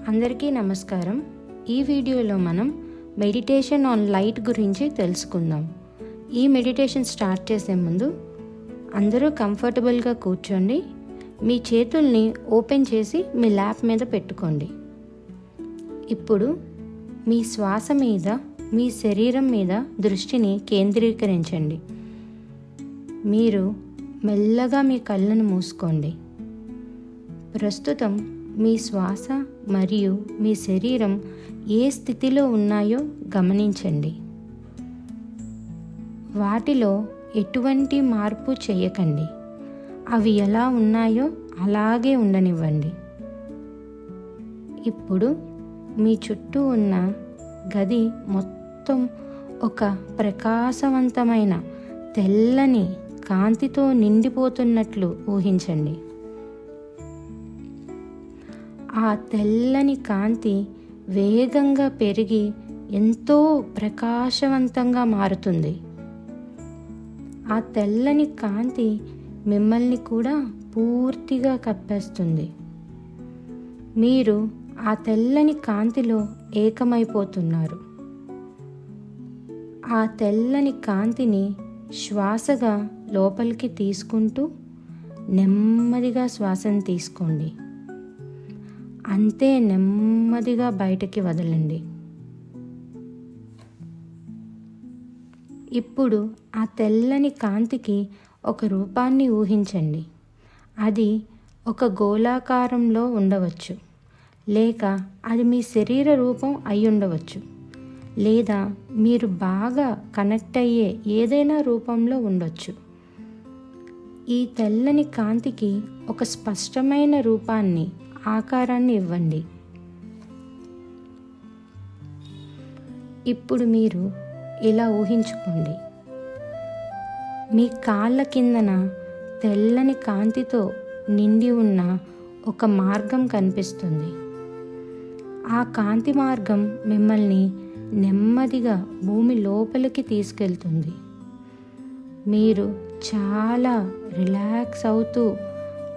అందరికీ నమస్కారం. ఈ వీడియోలో మనం మెడిటేషన్ ఆన్ లైట్ గురించి తెలుసుకుందాం. ఈ మెడిటేషన్ స్టార్ట్ చేసే ముందు అందరూ కంఫర్టబుల్గా కూర్చోండి. మీ చేతుల్ని ఓపెన్ చేసి మీ ల్యాప్ మీద పెట్టుకోండి. ఇప్పుడు మీ శ్వాస మీద, మీ శరీరం మీద దృష్టిని కేంద్రీకరించండి. మీరు మెల్లగా మీ కళ్ళను మూసుకోండి. ప్రస్తుతం మీ శ్వాస మరియు మీ శరీరం ఏ స్థితిలో ఉన్నాయో గమనించండి. వాటిలో ఎటువంటి మార్పు చేయకండి. అవి ఎలా ఉన్నాయో అలాగే ఉండనివ్వండి. ఇప్పుడు మీ చుట్టూ ఉన్న గది మొత్తం ఒక ప్రకాశవంతమైన తెల్లని కాంతితో నిండిపోతున్నట్లు ఊహించండి. ఆ తెల్లని కాంతి వేగంగా పెరిగి ఎంతో ప్రకాశవంతంగా మారుతుంది. ఆ తెల్లని కాంతి మిమ్మల్ని కూడా పూర్తిగా కప్పేస్తుంది. మీరు ఆ తెల్లని కాంతిలో ఏకమైపోతున్నారు. ఆ తెల్లని కాంతిని శ్వాసగా లోపలికి తీసుకుంటూ నెమ్మదిగా శ్వాసను తీసుకోండి. అంతే నెమ్మదిగా బయటకి వదలండి. ఇప్పుడు ఆ తెల్లని కాంతికి ఒక రూపాన్ని ఊహించండి. అది ఒక గోళాకారంలో ఉండవచ్చు, లేక అది మీ శరీర రూపం అయి ఉండవచ్చు, లేదా మీరు బాగా కనెక్ట్ అయ్యే ఏదైనా రూపంలో ఉండొచ్చు. ఈ తెల్లని కాంతికి ఒక స్పష్టమైన రూపాన్ని, ఆకారాన్ని ఇవ్వండి. ఇప్పుడు మీరు ఇలా ఊహించుకోండి. మీ కాళ్ళ కిందన తెల్లని కాంతితో నిండి ఉన్న ఒక మార్గం కనిపిస్తుంది. ఆ కాంతి మార్గం మిమ్మల్ని నెమ్మదిగా భూమి లోపలికి తీసుకెళ్తుంది. మీరు చాలా రిలాక్స్ అవుతూ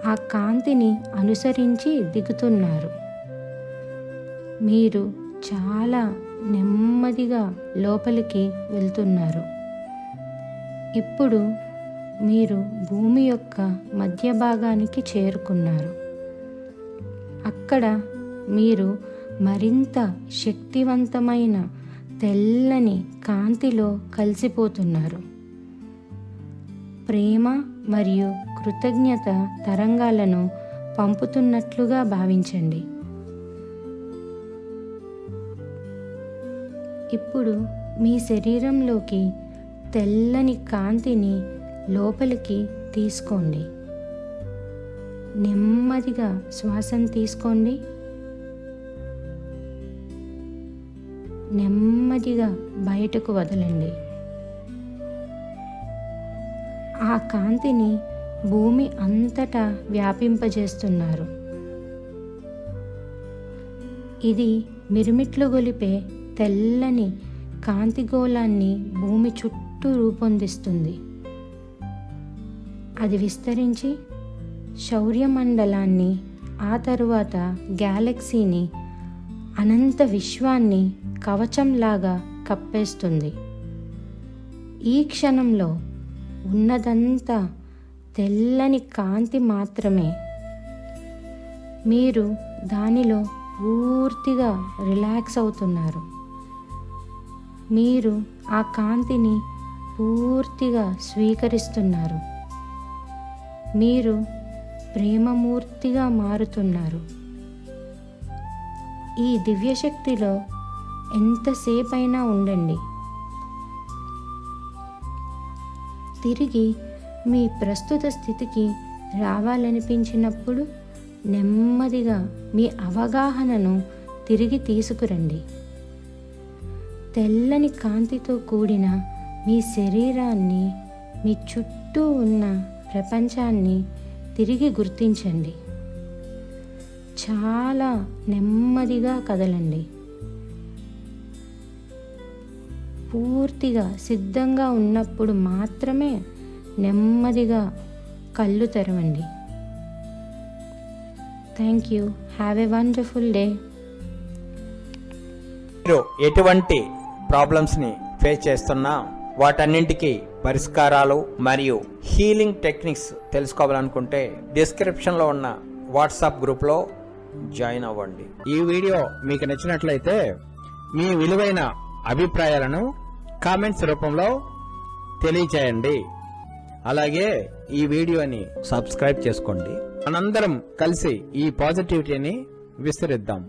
ఆ కాంతిని అనుసరించి దిగుతున్నారు. మీరు చాలా నెమ్మదిగా లోపలికి వెళ్తున్నారు. ఇప్పుడు మీరు భూమి యొక్క మధ్య భాగానికి చేరుకున్నారు. అక్కడ మీరు మరింత శక్తివంతమైన తెల్లని కాంతిలో కలిసిపోతున్నారు. ప్రేమ మరియు కృతజ్ఞత తరంగాలను పంపుతున్నట్లుగా భావించండి. ఇప్పుడు మీ శరీరంలోకి తెల్లని కాంతిని లోపలికి తీసుకోండి. నెమ్మదిగా శ్వాసను తీసుకోండి. నెమ్మదిగా బయటకు వదలండి. ఆ కాంతిని భూమి అంతటా వ్యాపింపజేస్తున్నారు. ఇది మిరుమిట్లు గొలిపే తెల్లని కాంతిగోళాన్ని భూమి చుట్టూ రూపొందిస్తుంది. అది విస్తరించి సౌరమండలాన్ని, ఆ తరువాత గ్యాలక్సీని, అనంత విశ్వాన్ని కవచంలాగా కప్పేస్తుంది. ఈ క్షణంలో ఉన్నదంతా తెల్లని కాంతి మాత్రమే. మీరు దానిలో పూర్తిగా రిలాక్స్ అవుతున్నారు. మీరు ఆ కాంతిని పూర్తిగా స్వీకరిస్తున్నారు. మీరు ప్రేమమూర్తిగా మారుతున్నారు. ఈ దివ్యశక్తిలో ఎంతసేపైనా ఉండండి. తిరిగి మీ ప్రస్తుత స్థితికి రావాలనిపించినప్పుడు నెమ్మదిగా మీ అవగాహనను తిరిగి తీసుకురండి. తెల్లని కాంతితో కూడిన మీ శరీరాన్ని, మీ చుట్టూ ఉన్న ప్రపంచాన్ని తిరిగి గుర్తించండి. చాలా నెమ్మదిగా కదలండి. పూర్తిగా సిద్ధంగా ఉన్నప్పుడు మాత్రమే నెమ్మదిగా కళ్ళు తెరవండి. Thank you. Have a wonderful day. మీరు ఎటువంటి ప్రాబ్లమ్స్ని ఫేస్ చేస్తున్నా వాటన్నింటికి పరిష్కారాలు మరియు హీలింగ్ టెక్నిక్స్ తెలుసుకోవాలనుకుంటే డిస్క్రిప్షన్లో ఉన్న వాట్సాప్ గ్రూప్లో జాయిన్ అవ్వండి. ఈ వీడియో మీకు నచ్చినట్లయితే మీ విలువైన అభిప్రాయాలను కామెంట్స్ రూపంలో తెలియచేయండి. అలాగే ఈ వీడియోని సబ్స్క్రైబ్ చేసుకోండి. మనందరం కలిసి ఈ పాజిటివిటీని విస్తరిద్దాం.